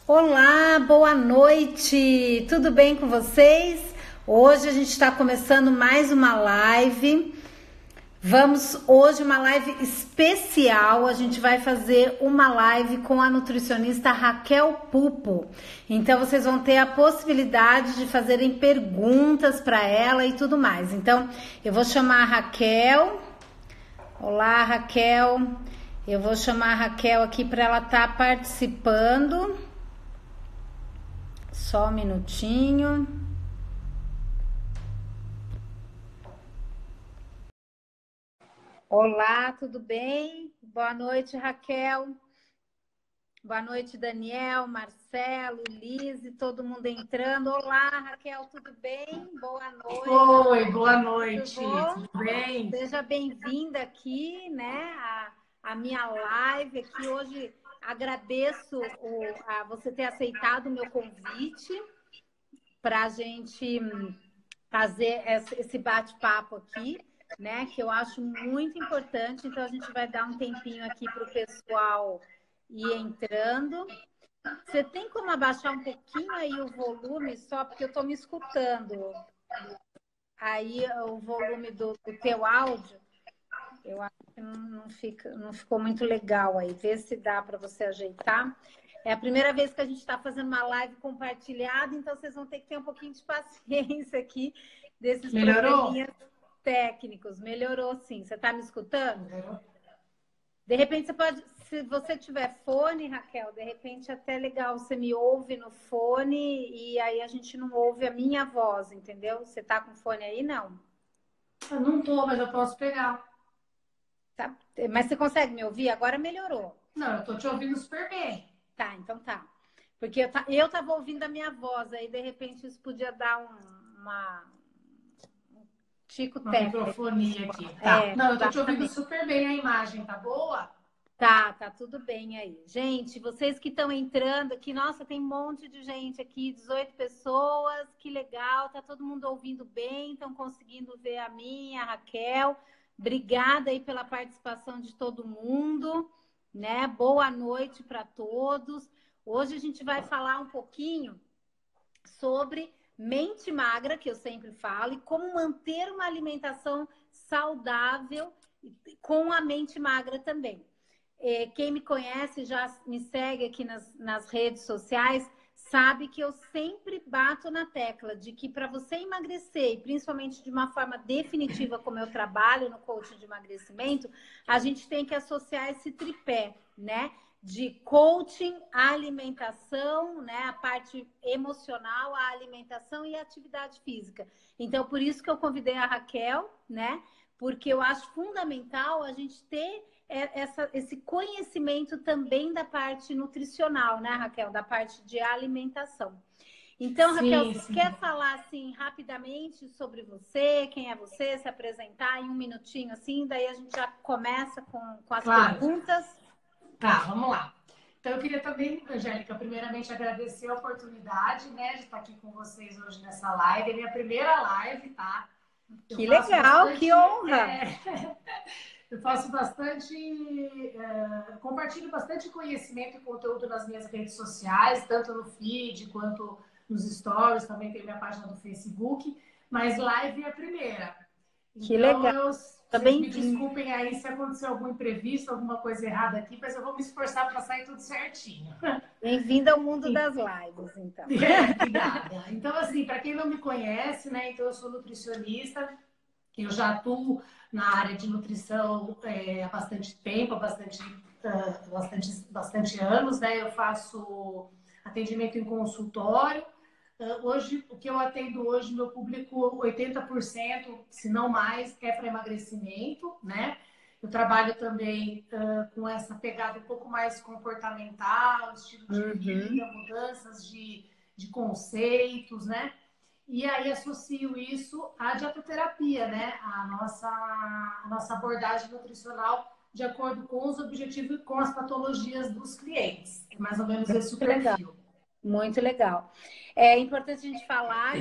Olá, boa noite! Tudo bem com vocês? Hoje a gente está começando mais uma live. Hoje uma live especial. A gente vai fazer uma live com a nutricionista Raquel Pupo. Então vocês vão ter a possibilidade de fazerem perguntas para ela e tudo mais. Então eu vou chamar a Raquel. Olá, Raquel. Eu vou chamar a Raquel aqui para ela estar participando. Só um minutinho. Olá, tudo bem? Boa noite, Raquel. Boa noite, Daniel, Marcelo, Lise, todo mundo entrando. Olá, Raquel, tudo bem? Boa noite. Oi, boa noite. Tudo bem? Seja bem-vinda aqui, né? A minha live aqui hoje. Agradeço a você ter aceitado o meu convite para a gente fazer esse bate-papo aqui, né? Que eu acho muito importante. Então, a gente vai dar um tempinho aqui para o pessoal ir entrando. Você tem como abaixar um pouquinho aí o volume, só porque eu estou me escutando. Aí, o volume do teu áudio, eu acho que não ficou muito legal aí. Vê se dá para você ajeitar. É a primeira vez que a gente está fazendo uma live compartilhada, então vocês vão ter que ter um pouquinho de paciência aqui desses probleminhas técnicos. Melhorou, sim. Você está me escutando? Melhorou. De repente você pode, se você tiver fone, Raquel, de repente até legal, você me ouve no fone e aí a gente não ouve a minha voz, entendeu? Você está com fone aí? Não. Eu não tô, mas eu posso pegar. Tá. Mas você consegue me ouvir? Agora melhorou. Não, eu tô te ouvindo super bem. Tá, então tá. Porque eu tava ouvindo a minha voz, aí de repente isso podia dar um tico Uma técnico. microfonia aqui. Tá. Não, eu tô te ouvindo Exatamente. super bem. A imagem tá boa? Tá tudo bem aí. Gente, vocês que estão entrando aqui, nossa, tem um monte de gente aqui, 18 pessoas, que legal, tá todo mundo ouvindo bem, estão conseguindo ver a minha, a Raquel. Obrigada aí pela participação de todo mundo, né? Boa noite para todos. Hoje a gente vai falar um pouquinho sobre mente magra, que eu sempre falo, e como manter uma alimentação saudável com a mente magra também. Quem me conhece, já me segue aqui nas redes sociais, sabe que eu sempre bato na tecla de que para você emagrecer, e principalmente de uma forma definitiva, como eu trabalho no coaching de emagrecimento, a gente tem que associar esse tripé, né? De coaching, alimentação, né? A parte emocional, a alimentação e a atividade física. Então, por isso que eu convidei a Raquel, né? Porque eu acho fundamental a gente ter esse conhecimento também da parte nutricional, né, Raquel? Da parte de alimentação. Então, Raquel, você quer falar assim rapidamente sobre você, quem é você, se apresentar em um minutinho assim, daí a gente já começa com as perguntas. Tá, vamos lá. Então, eu queria também, Angélica, primeiramente agradecer a oportunidade, né, de estar aqui com vocês hoje nessa live. É minha primeira live, tá? Que legal, que honra! Eu faço bastante, compartilho bastante conhecimento e conteúdo nas minhas redes sociais, tanto no feed quanto nos stories, também tem minha página do Facebook, mas live é a primeira. Que então, legal. Vocês me desculpem aí se acontecer algum imprevisto, alguma coisa errada aqui, mas eu vou me esforçar para sair tudo certinho. Bem-vinda ao mundo das lives, então. Obrigada. Então, assim, para quem não me conhece, né, então eu sou nutricionista, eu já atuo na área de nutrição há bastante tempo, há bastante anos, né? Eu faço atendimento em consultório. Hoje, o que eu atendo hoje, meu público, 80%, se não mais, é para emagrecimento, né? Eu trabalho também com essa pegada um pouco mais comportamental, estilo de vida, mudanças de conceitos, né? E aí associo isso à dietoterapia, né? A nossa abordagem nutricional de acordo com os objetivos e com as patologias dos clientes. É mais ou menos esse o perfil. Muito legal. É importante a gente falar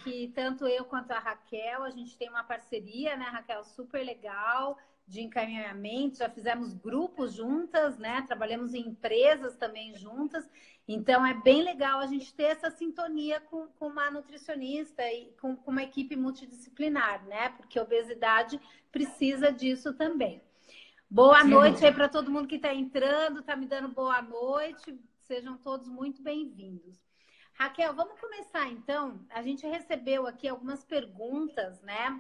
que tanto eu quanto a Raquel, a gente tem uma parceria, né, Raquel? Super legal. de encaminhamento, já fizemos grupos juntas, né? Trabalhamos em empresas também juntas. Então, é bem legal a gente ter essa sintonia com uma nutricionista e com uma equipe multidisciplinar, né? Porque a obesidade precisa disso também. Boa noite aí para todo mundo que está entrando, está me dando boa noite. Sejam todos muito bem-vindos. Raquel, vamos começar então. A gente recebeu aqui algumas perguntas, né?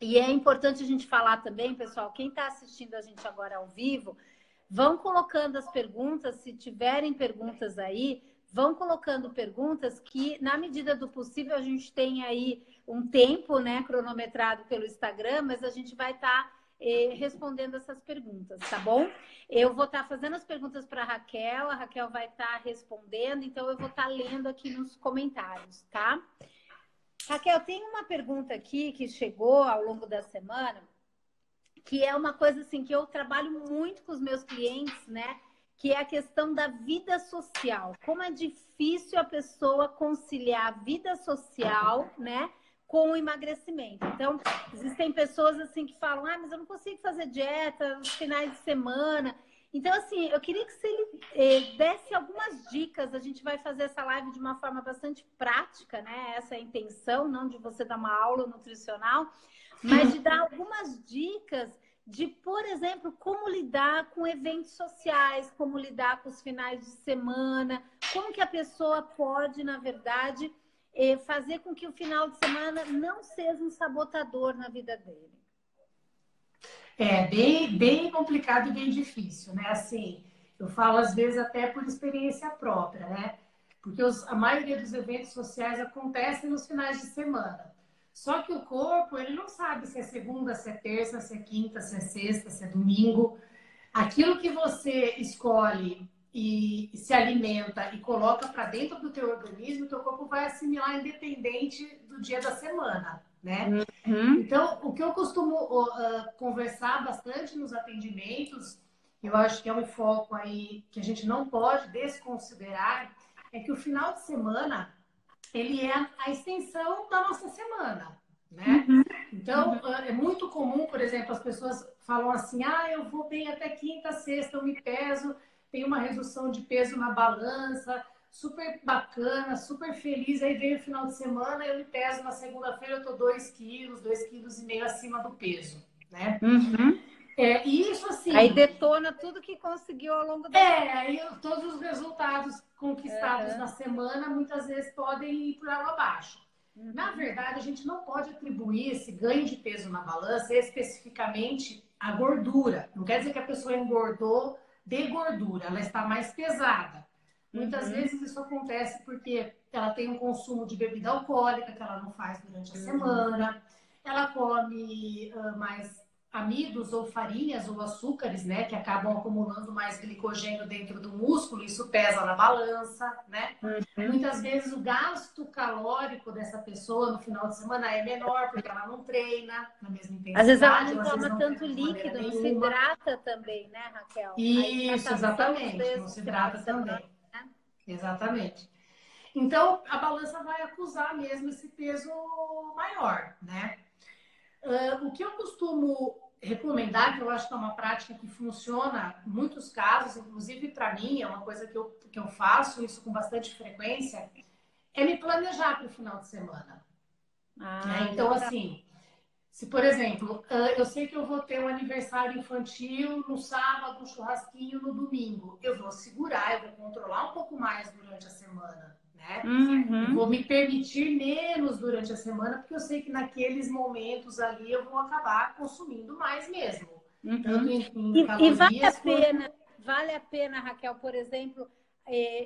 E é importante a gente falar também, pessoal, quem está assistindo a gente agora ao vivo, vão colocando as perguntas, se tiverem perguntas aí, vão colocando perguntas que, na medida do possível, a gente tem aí um tempo, né, cronometrado pelo Instagram, mas a gente vai estar respondendo essas perguntas, tá bom? Eu vou estar fazendo as perguntas para a Raquel vai estar respondendo, então eu vou estar lendo aqui nos comentários, tá? Raquel, tem uma pergunta aqui que chegou ao longo da semana, que é uma coisa assim que eu trabalho muito com os meus clientes, né? Que é a questão da vida social. Como é difícil a pessoa conciliar a vida social, né, com o emagrecimento. Então, existem pessoas assim que falam, mas eu não consigo fazer dieta nos finais de semana. Então, assim, eu queria que você desse algumas dicas. A gente vai fazer essa live de uma forma bastante prática, né? Essa é a intenção, não de você dar uma aula nutricional, mas de dar algumas dicas de, por exemplo, como lidar com eventos sociais, como lidar com os finais de semana, como que a pessoa pode, na verdade, fazer com que o final de semana não seja um sabotador na vida dele. É bem complicado e bem difícil, né? Assim, eu falo às vezes até por experiência própria, né? Porque a maioria dos eventos sociais acontecem nos finais de semana. Só que o corpo, ele não sabe se é segunda, se é terça, se é quinta, se é sexta, se é domingo. Aquilo que você escolhe e se alimenta e coloca para dentro do teu organismo, o teu corpo vai assimilar independente do dia da semana, né? Então, o que eu costumo conversar bastante nos atendimentos, eu acho que é um foco aí que a gente não pode desconsiderar, é que o final de semana, ele é a extensão da nossa semana, né? Então, é muito comum, por exemplo, as pessoas falam assim, eu vou bem até quinta, sexta, eu me peso, tenho uma redução de peso na balança, super bacana, super feliz. Aí vem o final de semana, eu me peso na segunda-feira, eu tô 2 quilos, 2,5 quilos acima do peso, né? E isso assim... Aí detona tudo que conseguiu ao longo da semana. Aí todos os resultados conquistados na semana, muitas vezes podem ir por água abaixo. Na verdade, a gente não pode atribuir esse ganho de peso na balança especificamente à gordura. Não quer dizer que a pessoa engordou de gordura, ela está mais pesada. Muitas vezes isso acontece porque ela tem um consumo de bebida alcoólica que ela não faz durante a semana, ela come mais amidos ou farinhas ou açúcares, né, que acabam acumulando mais glicogênio dentro do músculo, isso pesa na balança, né? Muitas vezes o gasto calórico dessa pessoa no final de semana é menor, porque ela não treina na mesma intensidade. Às vezes ela não toma tanto líquido, não se hidrata também, né, Raquel? Isso, exatamente, não se hidrata também. Né? Exatamente. Então, a balança vai acusar mesmo esse peso maior, né? O que eu costumo recomendar, que eu acho que é uma prática que funciona em muitos casos, inclusive para mim, é uma coisa que eu faço isso com bastante frequência, é me planejar para o final de semana. Então, assim, se, por exemplo, eu sei que eu vou ter um aniversário infantil no sábado, um churrasquinho no domingo, eu vou segurar, eu vou controlar um pouco mais durante a semana. Né? Eu vou me permitir menos durante a semana, porque eu sei que naqueles momentos ali eu vou acabar consumindo mais mesmo. Tanto em calorias, vale a pena, Raquel, por exemplo,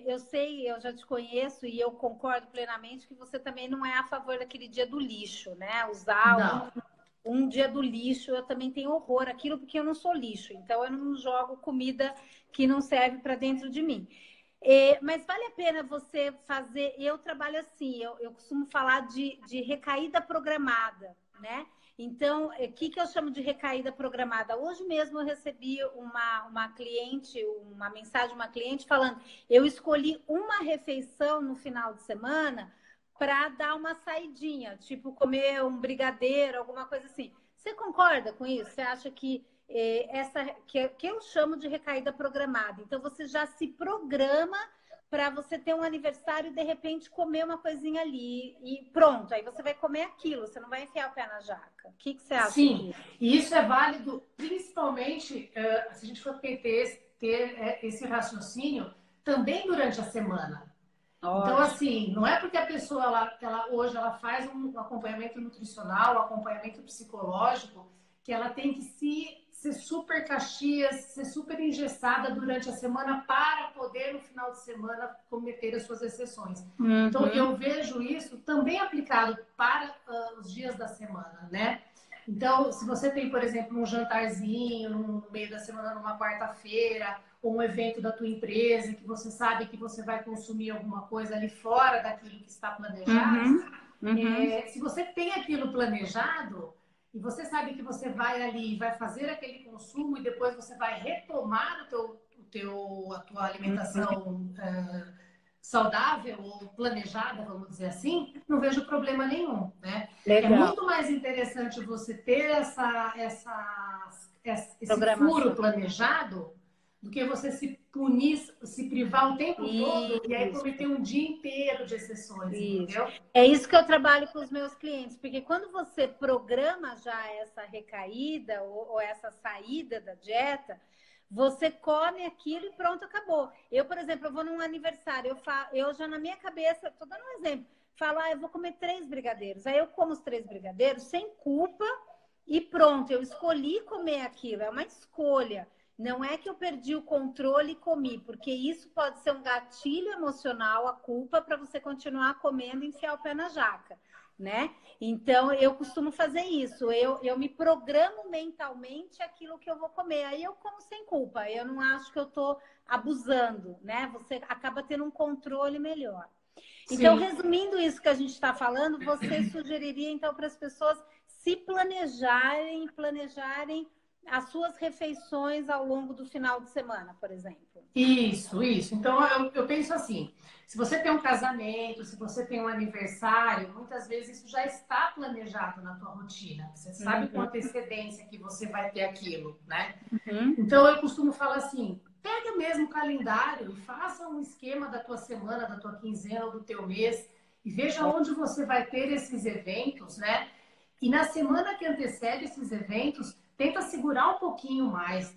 eu sei, eu já te conheço e eu concordo plenamente que você também não é a favor daquele dia do lixo, né? Usar um dia do lixo, eu também tenho horror àquilo, porque eu não sou lixo, então eu não jogo comida que não serve para dentro de mim. Mas vale a pena você fazer... Eu trabalho assim, eu costumo falar de recaída programada, né? Então, o que eu chamo de recaída programada? Hoje mesmo eu recebi uma cliente, uma mensagem de uma cliente falando, eu escolhi uma refeição no final de semana para dar uma saidinha, tipo comer um brigadeiro, alguma coisa assim. Você concorda com isso? Você acha que essa que eu chamo de recaída programada. Então, você já se programa para você ter um aniversário e, de repente, comer uma coisinha ali. E pronto, aí você vai comer aquilo, você não vai enfiar o pé na jaca. O que você acha Sim, disso? e isso é válido, principalmente se a gente for ter esse raciocínio também durante a semana. Então, Ótimo. assim, não é porque a pessoa hoje ela faz um acompanhamento nutricional, um acompanhamento psicológico, que ela tem que ser super caxias, ser super engessada durante a semana para poder, no final de semana, cometer as suas exceções. Uhum. Então, eu vejo isso também aplicado para os dias da semana, né? Então, se você tem, por exemplo, um jantarzinho no meio da semana, numa quarta-feira, ou um evento da tua empresa, que você sabe que você vai consumir alguma coisa ali fora daquilo que está planejado, se você tem aquilo planejado e você sabe que você vai ali, vai fazer aquele consumo e depois você vai retomar a tua alimentação saudável ou planejada, vamos dizer assim, não vejo problema nenhum, né? É Legal. muito mais interessante você ter esse furo Programação. planejado do que você se punir, se privar o tempo todo e aí Isso. cometer um dia inteiro de exceções, entendeu? É isso que eu trabalho com os meus clientes, porque quando você programa já essa recaída ou essa saída da dieta, você come aquilo e pronto, acabou. Eu, por exemplo, eu vou num aniversário, eu já na minha cabeça, estou dando um exemplo, falo, eu vou comer 3 brigadeiros. Aí eu como os 3 brigadeiros sem culpa e pronto, eu escolhi comer aquilo, é uma escolha. Não é que eu perdi o controle e comi, porque isso pode ser um gatilho emocional, a culpa, para você continuar comendo e enfiar o pé na jaca, né? Então, eu costumo fazer isso. Eu me programo mentalmente aquilo que eu vou comer. Aí eu como sem culpa. Eu não acho que eu estou abusando, né? Você acaba tendo um controle melhor. Então, Sim. resumindo isso que a gente está falando, você sugeriria, então, para as pessoas se planejarem as suas refeições ao longo do final de semana, por exemplo. Isso, isso. Então, eu penso assim, se você tem um casamento, se você tem um aniversário, muitas vezes isso já está planejado na tua rotina. Você sabe com antecedência que você vai ter aquilo, né? Então, eu costumo falar assim, pega mesmo o calendário e faça um esquema da tua semana, da tua quinzena ou do teu mês e veja onde você vai ter esses eventos, né? E na semana que antecede esses eventos, tenta segurar um pouquinho mais.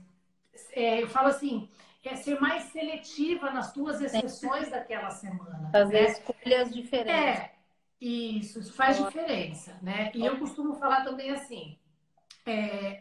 Eu falo assim, ser mais seletiva nas tuas exceções daquela semana, Fazer né? escolhas diferentes. Isso faz diferença, né? E eu costumo falar também assim,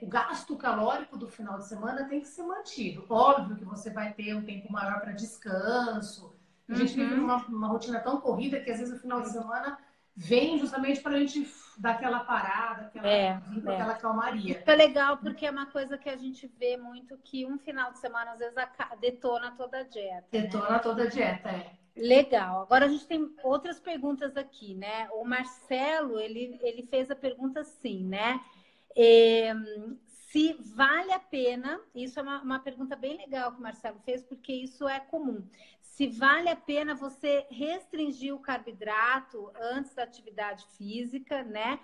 o gasto calórico do final de semana tem que ser mantido. Óbvio que você vai ter um tempo maior para descanso. A gente vive numa rotina tão corrida que às vezes o final de semana vem justamente para a gente dar aquela parada, aquela calmaria. Isso é legal porque é uma coisa que a gente vê muito que um final de semana às vezes detona toda a dieta. Detona toda a dieta, Legal. Agora a gente tem outras perguntas aqui, né? O Marcelo, ele fez a pergunta assim, né? Se vale a pena, isso é uma pergunta bem legal que o Marcelo fez, porque isso é comum. Se vale a pena você restringir o carboidrato antes da atividade física, né?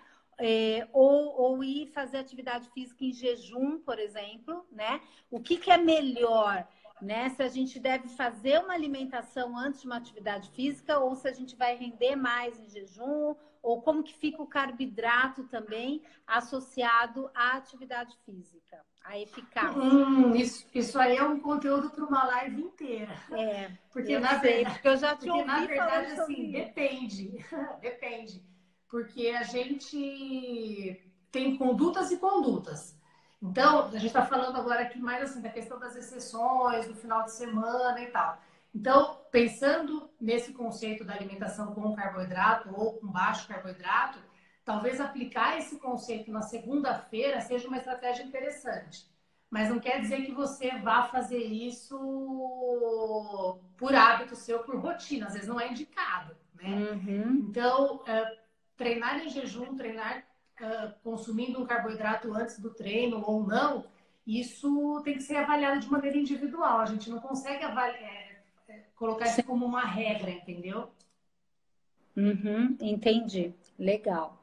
Ou ir fazer atividade física em jejum, por exemplo, né? O que é melhor, né? Se a gente deve fazer uma alimentação antes de uma atividade física ou se a gente vai render mais em jejum, ou como que fica o carboidrato também associado à atividade física, a eficácia. Isso aí é um conteúdo para uma live inteira. Porque porque eu já te ouvi na verdade, falando assim, depende. Depende. Porque a gente tem condutas e condutas. Então, a gente está falando agora aqui mais assim da questão das exceções, do final de semana e tal. Então, pensando nesse conceito da alimentação com carboidrato ou com baixo carboidrato, talvez aplicar esse conceito na segunda-feira seja uma estratégia interessante. Mas não quer dizer que você vá fazer isso por hábito seu, por rotina. Às vezes não é indicado, né? Então, treinar em jejum, treinar consumindo um carboidrato antes do treino ou não, isso tem que ser avaliado de maneira individual. A gente não consegue colocar isso como uma regra, entendeu? Entendi. Legal.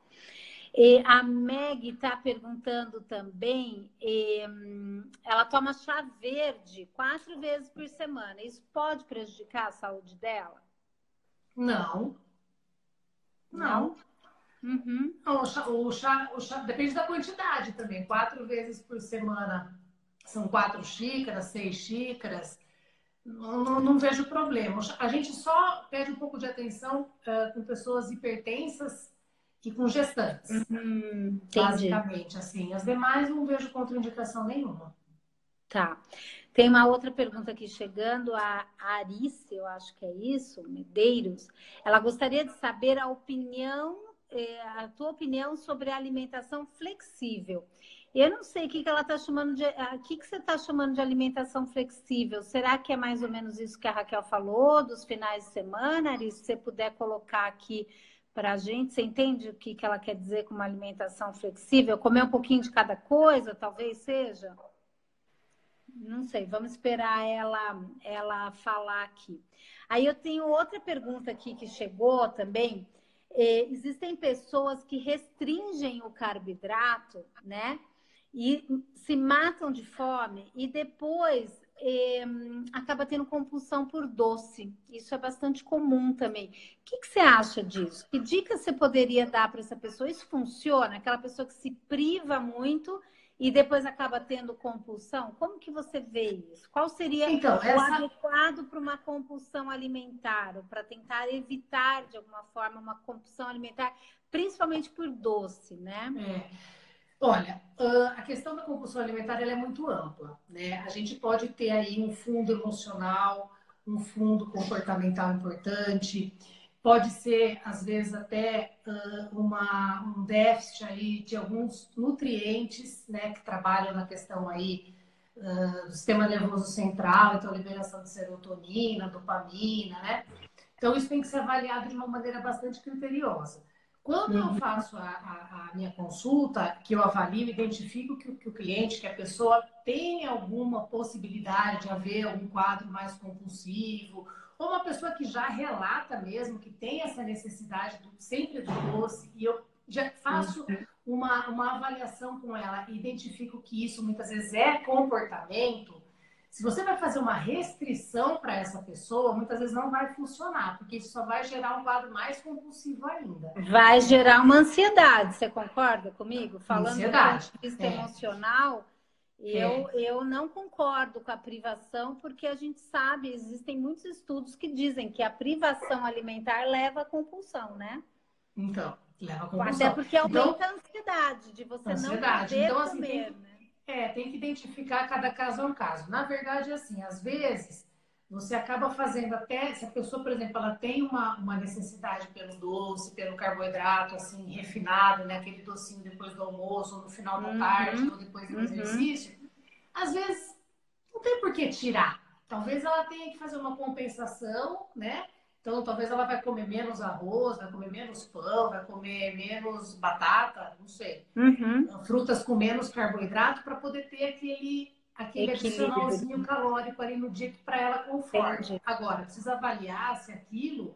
E a Meg está perguntando também, ela toma chá verde 4 vezes por semana. Isso pode prejudicar a saúde dela? Não, Não? não. Uhum. Não, o chá depende da quantidade também. 4 vezes por semana são 4 xícaras, 6 xícaras. Não vejo problema. A gente só pede um pouco de atenção com pessoas hipertensas e com gestantes, Entendi. basicamente. Assim, as demais não vejo contraindicação nenhuma. Tá. Tem uma outra pergunta aqui chegando, a Arice, eu acho que é isso, Medeiros. Ela gostaria de saber a tua opinião sobre a alimentação flexível. Eu não sei o que ela está chamando o que você está chamando de alimentação flexível? Será que é mais ou menos isso que a Raquel falou, dos finais de semana, Arice? Se você puder colocar aqui para a gente, você entende o que ela quer dizer com uma alimentação flexível? Comer um pouquinho de cada coisa, talvez seja? Não sei, vamos esperar ela falar aqui. Aí eu tenho outra pergunta aqui que chegou também. Existem pessoas que restringem o carboidrato, né? E se matam de fome e depois acaba tendo compulsão por doce. Isso é bastante comum também. O que você acha disso? Que dica você poderia dar para essa pessoa? Isso funciona? Aquela pessoa que se priva muito e depois acaba tendo compulsão? Como que você vê isso? Qual seria Então, o adequado para uma compulsão alimentar, ou para tentar evitar, de alguma forma, uma compulsão alimentar, principalmente por doce, né? Olha, a questão da compulsão alimentar ela é muito ampla, né? A gente pode ter aí um fundo emocional, um fundo comportamental importante, pode ser, às vezes, até um déficit aí de alguns nutrientes, né, que trabalham na questão aí do sistema nervoso central, então liberação de serotonina, dopamina, né? Então, isso tem que ser avaliado de uma maneira bastante criteriosa. Quando eu faço a minha consulta, que eu avalio, identifico que o cliente, que a pessoa tem alguma possibilidade de haver algum quadro mais compulsivo, ou uma pessoa que já relata mesmo que tem essa necessidade sempre do doce, e eu já faço uma avaliação com ela e identifico que isso muitas vezes é comportamento. Se você vai fazer uma restrição para essa pessoa, muitas vezes não vai funcionar, porque isso só vai gerar um quadro mais compulsivo ainda. Vai gerar uma ansiedade, você concorda comigo? Falando do ponto Ansiedade. de vista emocional, É. eu não concordo com a privação, porque a gente sabe, existem muitos estudos que dizem que a privação alimentar leva à compulsão, né? Então, leva à Até compulsão. porque Então, aumenta a ansiedade de você não ansiedade. poder Então, assim, comer, né? tem que identificar cada caso é um caso. Na verdade, assim, às vezes você acaba fazendo até, se a pessoa, por exemplo, ela tem uma necessidade pelo doce, pelo carboidrato, assim, refinado, né? Aquele docinho depois do almoço, ou no final da tarde, ou depois do exercício, às vezes não tem por que tirar. Talvez ela tenha que fazer uma compensação, né? Então, talvez ela vai comer menos arroz, vai comer menos pão, vai comer menos batata, não sei. Frutas com menos carboidrato para poder ter aquele Equilíbrio, adicionalzinho calórico ali no dia que para ela conforta. entendi. Agora, precisa avaliar se aquilo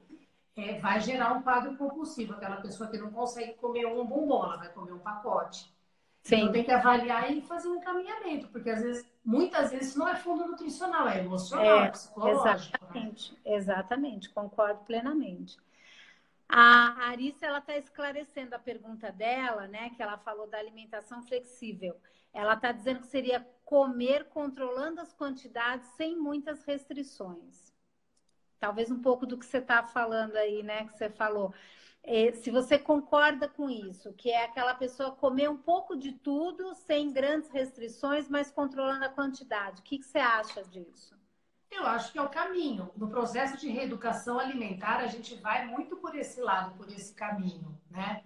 vai gerar um quadro compulsivo. Aquela pessoa que não consegue comer um bombom, ela vai comer um pacote. Então Sim. tem que avaliar e fazer um encaminhamento, porque às vezes, muitas vezes não é fundo nutricional, é emocional, é psicológico, né? Exatamente, concordo plenamente. A Arice, ela está esclarecendo a pergunta dela, né? Que ela falou da alimentação flexível. Ela está dizendo que seria comer controlando as quantidades sem muitas restrições. Talvez um pouco do que você está falando aí, né? Que você falou. Se você concorda com isso, que é aquela pessoa comer um pouco de tudo, sem grandes restrições, mas controlando a quantidade. O que você acha disso? Eu acho que é o caminho. No processo de reeducação alimentar, a gente vai muito por esse lado, por esse caminho, né?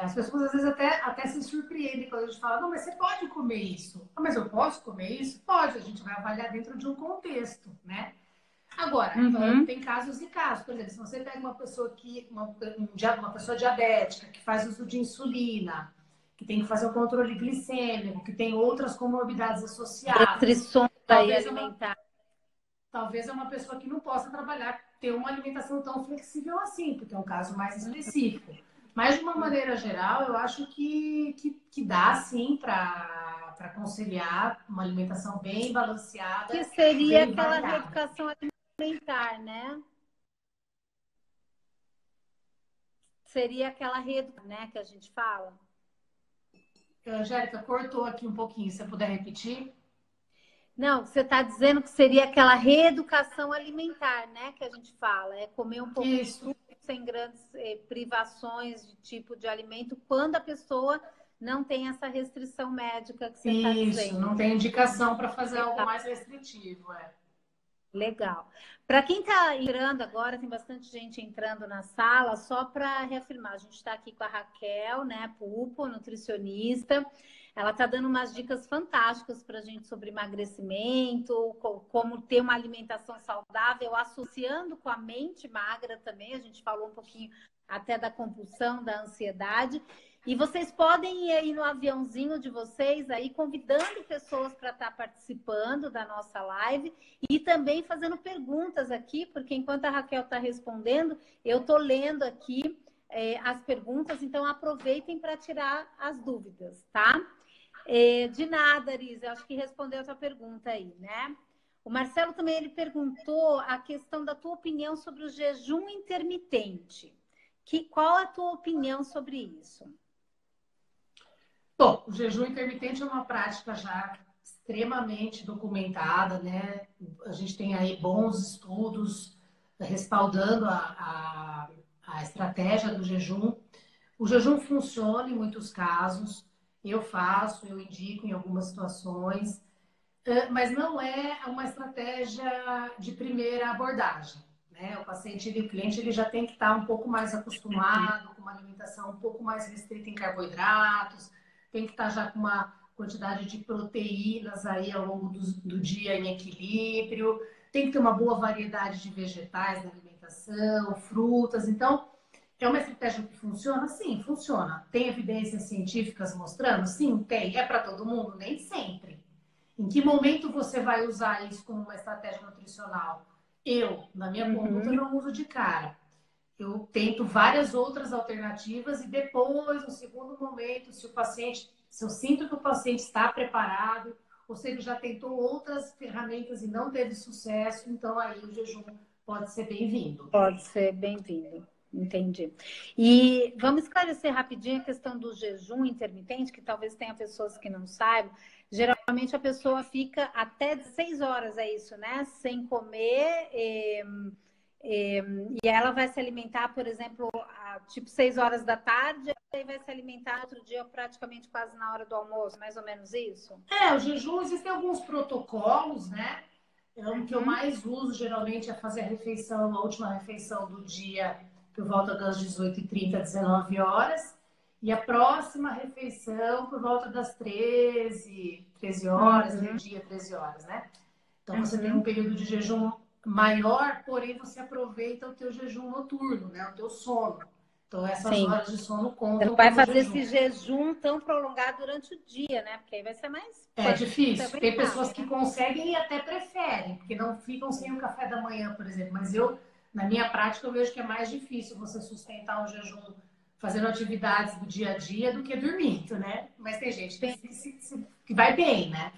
As pessoas às vezes até se surpreendem quando a gente fala, não, mas você pode comer isso. Ah, mas eu posso comer isso? Pode, a gente vai avaliar dentro de um contexto, né? Agora, tem casos e casos. Por exemplo, se você pega uma pessoa uma pessoa diabética que faz uso de insulina, que tem que fazer um controle glicêmico, que tem outras comorbidades associadas, Restrições aí talvez alimentares. talvez é uma pessoa que não possa trabalhar, ter uma alimentação tão flexível assim, porque é um caso mais específico. Mas, de uma maneira geral, eu acho que dá, sim, para conciliar uma alimentação bem Que balanceada, seria bem aquela variada. reeducação alimentar, né? Seria aquela reeducação, né, que a gente fala. Angélica, cortou aqui um pouquinho, se você puder repetir. Não, você está dizendo que seria aquela reeducação alimentar, né, que a gente fala. É comer um pouco de Isso, tudo, sem grandes privações de tipo de alimento, quando a pessoa não tem essa restrição médica que você está isso. dizendo. Não tem indicação para fazer algo Legal. mais restritivo, é. Legal. Para quem está entrando agora, tem bastante gente entrando na sala, só para reafirmar, a gente está aqui com a Raquel, né, Pupo, nutricionista. Ela está dando umas dicas fantásticas para a gente sobre emagrecimento, como ter uma alimentação saudável, associando com a mente magra também. A gente falou um pouquinho até da compulsão, da ansiedade. E vocês podem ir aí no aviãozinho de vocês, aí convidando pessoas para estar participando da nossa live. E também fazendo perguntas aqui, porque enquanto a Raquel está respondendo, eu estou lendo aqui as perguntas, então aproveitem para tirar as dúvidas, tá? De nada, Arisa, acho que respondeu a tua pergunta aí, né? O Marcelo também ele perguntou a questão da tua opinião sobre o jejum intermitente. Qual a tua opinião sobre isso? Bom, o jejum intermitente é uma prática já extremamente documentada, né? A gente tem aí bons estudos respaldando a estratégia do jejum. O jejum funciona em muitos casos, eu faço, eu indico em algumas situações, mas não é uma estratégia de primeira abordagem, né? O paciente, o cliente, ele já tem que estar um pouco mais acostumado com uma alimentação um pouco mais restrita em carboidratos, tem que estar já com uma quantidade de proteínas aí ao longo do dia em equilíbrio, tem que ter uma boa variedade de vegetais na alimentação, frutas. Então, é uma estratégia que funciona? Sim, funciona. Tem evidências científicas mostrando? Sim, tem. É para todo mundo? Nem sempre. Em que momento você vai usar isso como uma estratégia nutricional? Eu, na minha conduta, Uhum. não uso de cara. Eu tento várias outras alternativas e depois, no segundo momento, se eu sinto que o paciente está preparado, ou se ele já tentou outras ferramentas e não teve sucesso, então aí o jejum pode ser bem-vindo. Pode ser bem-vindo. Entendi. E vamos esclarecer rapidinho a questão do jejum intermitente, que talvez tenha pessoas que não saibam. Geralmente a pessoa fica até 6 horas, é isso, né? Sem comer. E ela vai se alimentar, por exemplo, tipo 6 horas da tarde, e vai se alimentar outro dia praticamente quase na hora do almoço, mais ou menos isso? O jejum, existem alguns protocolos, né? O que eu Uhum. mais uso geralmente é fazer a refeição, a última refeição do dia, por volta das 18h30, 19 horas. E a próxima refeição por volta das 13 horas, Uhum. meio-dia, 13 horas, né? Então você tem um Uhum. período de jejum maior, porém você aproveita o teu jejum noturno, né? O teu sono. Então essas Sim. horas de sono Você não contam vai como fazer jejum. esse jejum tão prolongado durante o dia, né? Porque aí vai ser mais É difícil. Tem aguentar, pessoas que né? conseguem e até preferem, porque não ficam sem o café da manhã, por exemplo. Mas eu, na minha prática, eu vejo que é mais difícil você sustentar um jejum fazendo atividades do dia a dia do que dormindo, né? Mas tem gente Sim. que vai bem, né?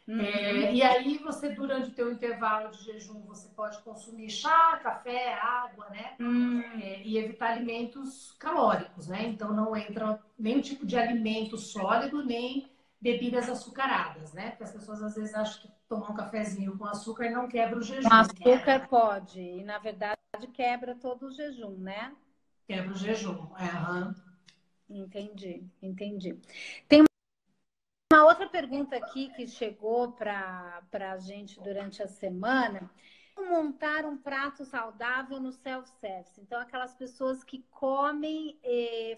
Uhum. E aí você, durante o teu intervalo de jejum, você pode consumir chá, café, água, né? E evitar alimentos calóricos, né? Então não entra nenhum tipo de alimento sólido, nem bebidas açucaradas, né? Porque as pessoas às vezes acham que tomar um cafezinho com açúcar não quebra o Com jejum. açúcar Quebra. pode, e na verdade quebra todo o jejum, né? Quebra o jejum. Aham. Entendi, entendi. Tem uma outra pergunta aqui que chegou para a gente durante a semana. Como montar um prato saudável no self-service? Então, aquelas pessoas que comem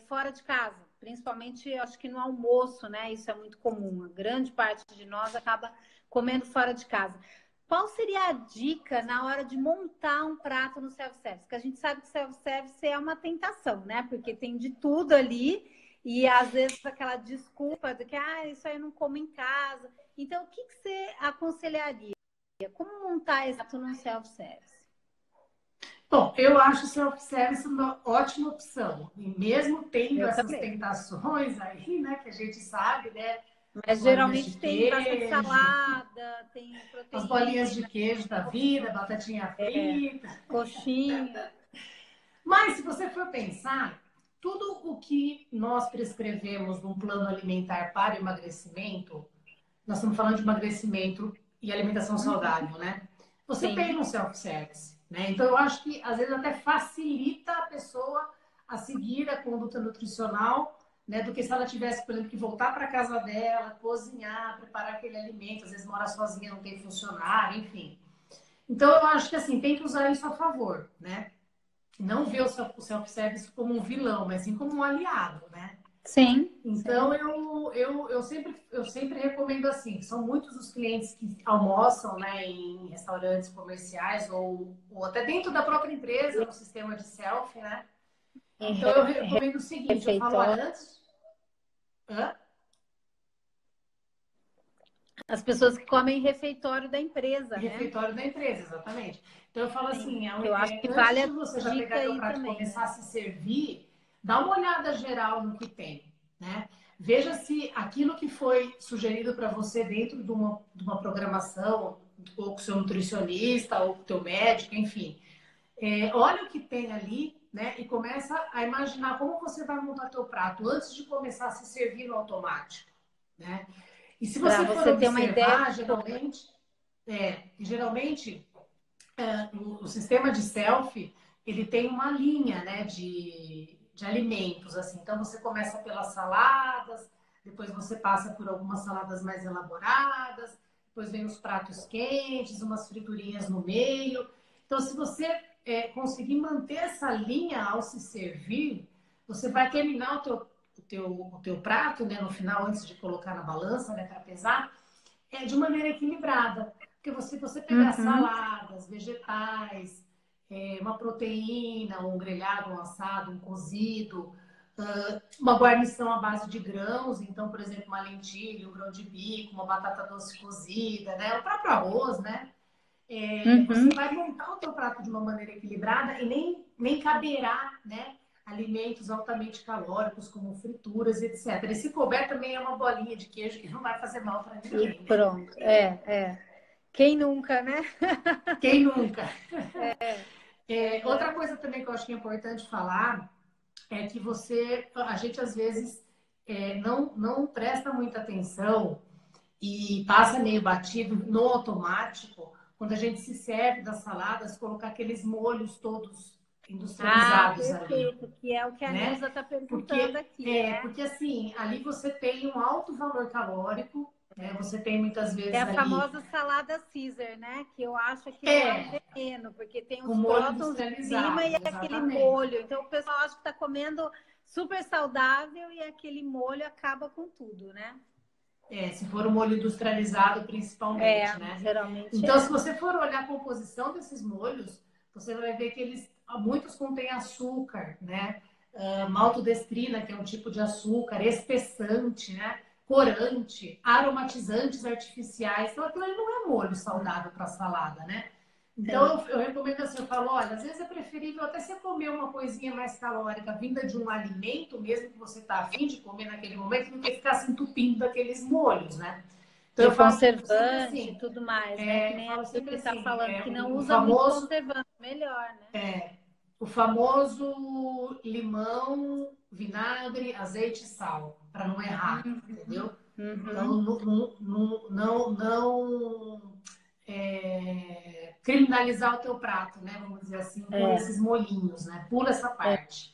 fora de casa, principalmente, eu acho que no almoço, né? Isso é muito comum. A grande parte de nós acaba comendo fora de casa. Qual seria a dica na hora de montar um prato no self-service? Porque a gente sabe que self-service é uma tentação, né? Porque tem de tudo ali e às vezes aquela desculpa de que isso aí eu não como em casa. Então, o que você aconselharia? Como montar esse prato no self-service? Bom, eu acho o self-service uma ótima opção. E mesmo tendo Eu essas também. tentações aí, né, que a gente sabe, né, as Mas bolinhas de geralmente tem bastante queijo, salada, tem as bolinhas de proteína, queijo da vida, batatinha frita. coxinha. Mas se você for pensar, tudo o que nós prescrevemos num plano alimentar para emagrecimento, nós estamos falando de emagrecimento e alimentação saudável, né? Você tem Sim. no self-service, né? Então eu acho que às vezes até facilita a pessoa a seguir a conduta nutricional, né? Do que se ela tivesse, por exemplo, que voltar para casa dela, cozinhar, preparar aquele alimento, às vezes mora sozinha, não tem funcionário, enfim. Então eu acho que assim, tem que usar isso a favor, né? Não ver o self-service como um vilão, mas sim como um aliado, né? Sim, Então, sim. eu sempre recomendo assim, são muitos os clientes que almoçam, né, em restaurantes comerciais ou até dentro da própria empresa, no sistema de self, né? Em Então, eu recomendo o seguinte, eu falo, refeitório. olha, antes... Hã? As pessoas que comem em refeitório da empresa, né? Refeitório da empresa, exatamente. Então, eu falo Sim. assim, Que eu acho que antes vale de a você já dica pegar teu aí prato e também, começar né? a se servir, dá uma olhada geral no que tem, né? Veja se aquilo que foi sugerido para você dentro de uma programação, ou com o seu nutricionista, ou com o teu médico, enfim. Olha o que tem ali, né? E começa a imaginar como você vai montar teu prato antes de começar a se servir no automático, né? E se Para você for você ter uma ideia observar, de como. geralmente o sistema de self, ele tem uma linha, né, de alimentos, assim. Então, você começa pelas saladas, depois você passa por algumas saladas mais elaboradas, depois vem os pratos quentes, umas friturinhas no meio. Então, se você conseguir manter essa linha ao se servir, você vai terminar o teu prato, né, no final, antes de colocar na balança, né, para pesar, de maneira equilibrada. Porque se você pegar Uhum. saladas, vegetais, uma proteína, um grelhado, um assado, um cozido, uma guarnição à base de grãos, então, por exemplo, uma lentilha, um grão de bico, uma batata doce cozida, né? O próprio arroz, né? Você Uhum. vai montar o teu prato de uma maneira equilibrada e nem caberá, né? Alimentos altamente calóricos, como frituras, etc. E se couber, também é uma bolinha de queijo que não vai fazer mal para E ninguém, né? pronto. É. Quem nunca, né? Quem nunca? Outra Aham. coisa também que eu acho que é importante falar é que a gente às vezes não presta muita atenção e passa meio batido no automático quando a gente se serve das saladas, colocar aqueles molhos todos Ah, industrializados ali, perfeito. Que é o que a né? Nilza está perguntando Porque, aqui, né? porque assim, ali você tem um alto valor calórico, né? Você tem muitas É vezes a ali famosa salada Caesar, né? Que eu acho aquilo lá um é veneno, porque tem o os molho prótons em cima e industrializado, aquele exatamente. molho. Então o pessoal acha que está comendo super saudável e aquele molho acaba com tudo, né? Se for o molho industrializado, principalmente, né? Geralmente Então, se é. você for olhar a composição desses molhos, você vai ver que muitos contêm açúcar, né? Maltodestrina, que é um tipo de açúcar, espessante, né? Corante, aromatizantes artificiais. Então, aquilo ali não é molho saudável para salada, né? Então, Sim. eu recomendo assim, eu falo, olha, às vezes é preferível até você comer uma coisinha mais calórica vinda de um alimento, mesmo que você está afim de comer naquele momento, do que ficar se entupindo daqueles molhos, né? Então, De eu falo sempre conservante e assim, tudo mais, né? Que eu nem a falo Nilza sempre está assim, falando, que não o usa muito famoso, conservante. Melhor, né? o famoso limão, vinagre, azeite e sal, para não errar, entendeu? Uhum. Então, não criminalizar o teu prato, né? Vamos dizer assim, com É. esses molhinhos, né? Pula essa parte.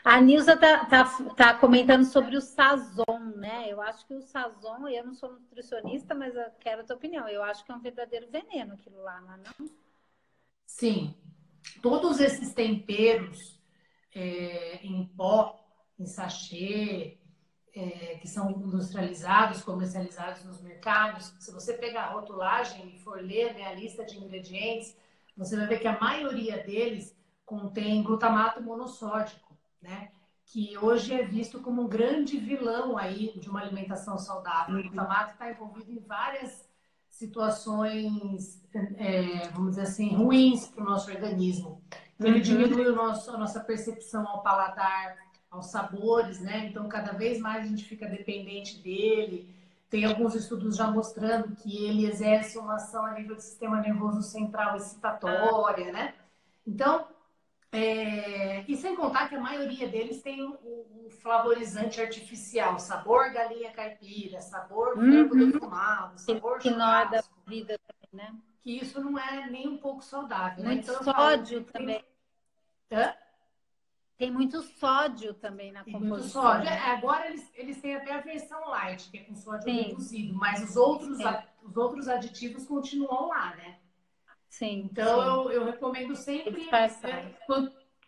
A Nilza tá comentando sobre o Sazon, né? Eu acho que o Sazon, eu não sou nutricionista, mas eu quero a tua opinião. Eu acho que é um verdadeiro veneno aquilo lá, não é não? Sim, todos esses temperos em pó, em sachê, que são industrializados, comercializados nos mercados, se você pegar a rotulagem e for ler, né, a lista de ingredientes, você vai ver que a maioria deles contém glutamato monossódico, né? Que hoje é visto como um grande vilão aí de uma alimentação saudável. O glutamato está envolvido em várias situações, vamos dizer assim, ruins para o nosso organismo. Então, ele diminui a nossa percepção ao paladar, aos sabores, né? Então, cada vez mais a gente fica dependente dele. Tem alguns estudos já mostrando que ele exerce uma ação a nível do sistema nervoso central excitatória, né? Então, e sem contar que a maioria deles tem o flavorizante artificial, sabor galinha caipira, sabor frango defumado, sabor Quinor da churrasco, vida também, né? que isso não é nem um pouco saudável, né? Muito Então eu falo, sódio também. hã? Tem muito sódio também na Tem muito composição, sódio. né? Agora eles têm até a versão light, que é com sódio Sim, reduzido, mas sim, os outros aditivos continuam lá, né? sim, sim. Então eu recomendo É sempre, disfarçado.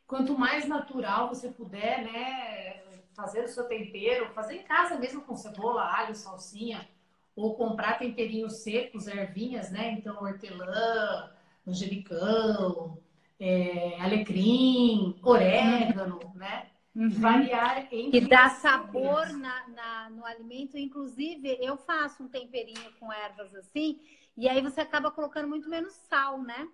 quanto mais natural você puder, né? Fazer o seu tempero, fazer em casa mesmo com cebola, alho, salsinha, ou comprar temperinhos secos, ervinhas, né? Então, hortelã, manjericão, alecrim, orégano, né? E Uhum. variar Que entre dá esses sabor temperos. no alimento. Inclusive, eu faço um temperinho com ervas assim, e aí você acaba colocando muito menos sal, né?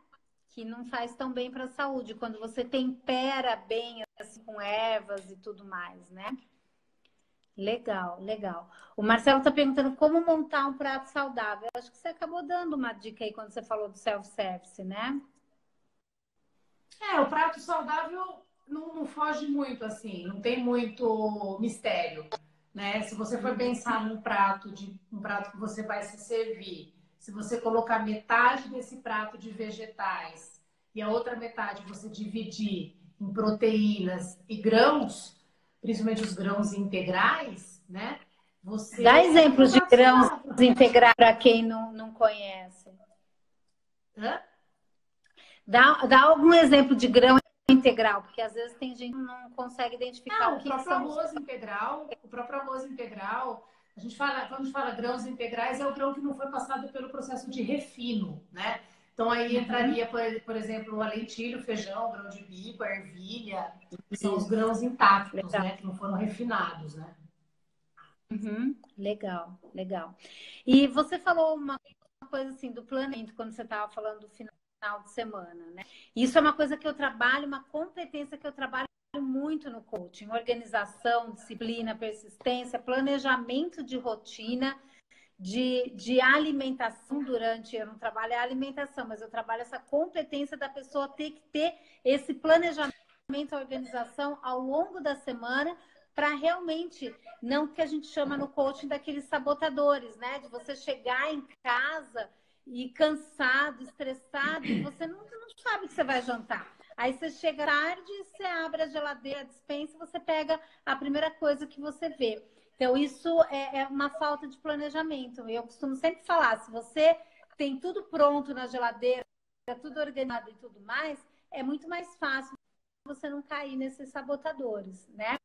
Que não faz tão bem para a saúde, quando você tempera bem assim, com ervas e tudo mais, né? Legal, legal. O Marcelo está perguntando como montar um prato saudável. Eu acho que você acabou dando uma dica aí quando você falou do self-service, né? O prato saudável não foge muito, assim, não tem muito mistério, né? Se você for pensar um prato que você vai se servir, se você colocar metade desse prato de vegetais e a outra metade você dividir em proteínas e grãos, principalmente os grãos integrais, né? Dá Você vai ter um exemplos de prato grãos saudável. integrais para quem não conhece. Hã? Dá algum exemplo de grão integral, porque às vezes tem gente que não consegue identificar o O que próprio são os. arroz integral, a gente fala, quando a gente fala grãos integrais, é o grão que não foi passado pelo processo de refino, né? Então aí Uhum. entraria, por exemplo, a lentilha, o feijão, o grão de bico, a ervilha, que são os Isso, grãos intactos, legal. né? Que não foram refinados, né? Uhum. Legal, legal. E você falou uma coisa assim do planejamento quando você estava falando do final de semana, né? Isso é uma coisa que eu trabalho, uma competência que eu trabalho muito no coaching, organização, disciplina, persistência, planejamento de rotina, de alimentação durante, eu não trabalho a alimentação, mas eu trabalho essa competência da pessoa ter que ter esse planejamento, a organização ao longo da semana para realmente, não que a gente chama no coaching daqueles sabotadores, né? De você chegar em casa e cansado, estressado, e você não sabe o que você vai jantar. Aí você chega tarde, você abre a geladeira, a despensa, você pega a primeira coisa que você vê. Então, isso é uma falta de planejamento. Eu costumo sempre falar, se você tem tudo pronto na geladeira, tudo organizado e tudo mais, é muito mais fácil você não cair nesses sabotadores, né?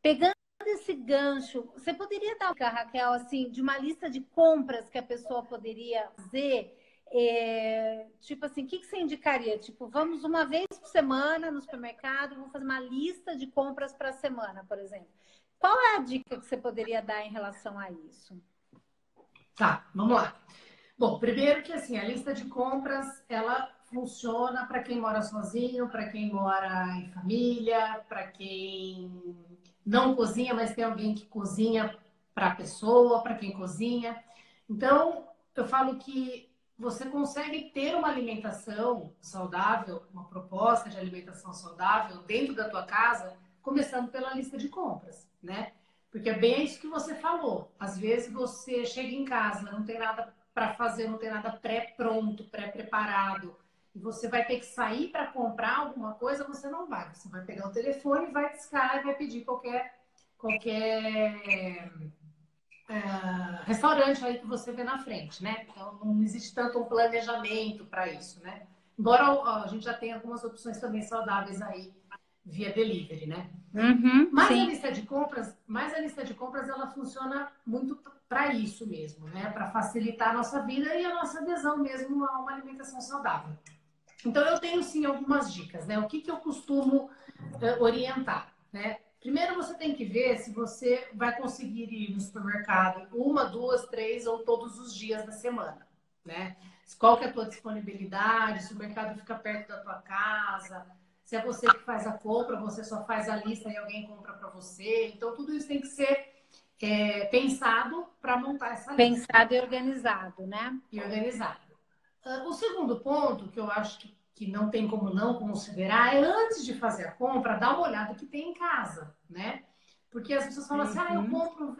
Pegando esse gancho, você poderia dar, Raquel, assim, de uma lista de compras que a pessoa poderia fazer? Tipo assim, o que você indicaria? Tipo, vamos uma vez por semana no supermercado, vamos fazer uma lista de compras para a semana, por exemplo. Qual é a dica que você poderia dar em relação a isso? Tá, vamos lá. Bom, primeiro que assim, a lista de compras, ela funciona para quem mora sozinho, para quem mora em família, para quem não cozinha, mas tem alguém que cozinha para a pessoa, para quem cozinha. Então, eu falo que você consegue ter uma alimentação saudável, uma proposta de alimentação saudável dentro da tua casa, começando pela lista de compras, né? Porque é bem isso que você falou. Às vezes você chega em casa, não tem nada para fazer, não tem nada pré-pronto, pré-preparado, e você vai ter que sair para comprar alguma coisa, você não vai. Você vai pegar o telefone, vai discar e vai pedir qualquer restaurante aí que você vê na frente, né? Então não existe tanto um planejamento para isso, né? Embora ó, a gente já tenha algumas opções também saudáveis aí via delivery, né? Uhum, sim. Mas a lista de compras ela funciona muito para isso mesmo, né? Para facilitar a nossa vida e a nossa adesão mesmo a uma alimentação saudável. Então eu tenho sim algumas dicas, né? O que, que eu costumo orientar, né? Primeiro você tem que ver se você vai conseguir ir no supermercado uma, duas, três ou todos os dias da semana, né? Qual que é a tua disponibilidade, se o mercado fica perto da tua casa, se é você que faz a compra, você só faz a lista e alguém compra para você. Então, tudo isso tem que ser pensado para montar essa lista. Pensado e organizado, né? E organizado. O segundo ponto, que eu acho que não tem como não considerar, é antes de fazer a compra, dar uma olhada no que tem em casa, né? Porque as pessoas falam assim,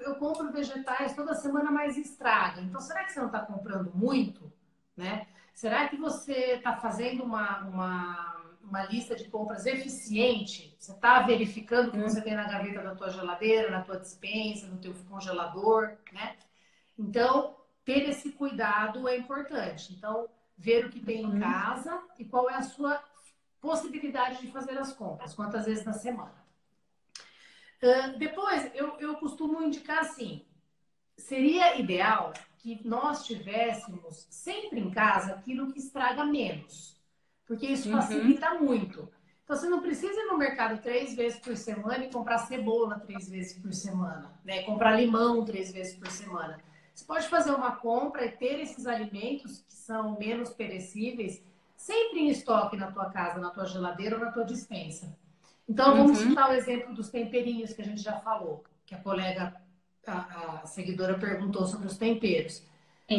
eu compro vegetais toda semana, mas estraga. Então, será que você não está comprando muito? Né? Será que você está fazendo uma lista de compras eficiente? Você está verificando o que você tem na gaveta da tua geladeira, na tua despensa, no teu congelador, né? Então, ter esse cuidado é importante. Então, ver o que tem em casa e qual é a sua possibilidade de fazer as compras, quantas vezes na semana. Depois, eu costumo indicar assim, seria ideal que nós tivéssemos sempre em casa aquilo que estraga menos, porque isso facilita muito. Então, você não precisa ir no mercado 3 vezes por semana e comprar cebola 3 vezes por semana, né? Comprar limão 3 vezes por semana. Você pode fazer uma compra e ter esses alimentos que são menos perecíveis sempre em estoque na tua casa, na tua geladeira ou na tua despensa. Então, vamos citar o exemplo dos temperinhos que a gente já falou, que a colega, a seguidora perguntou sobre os temperos.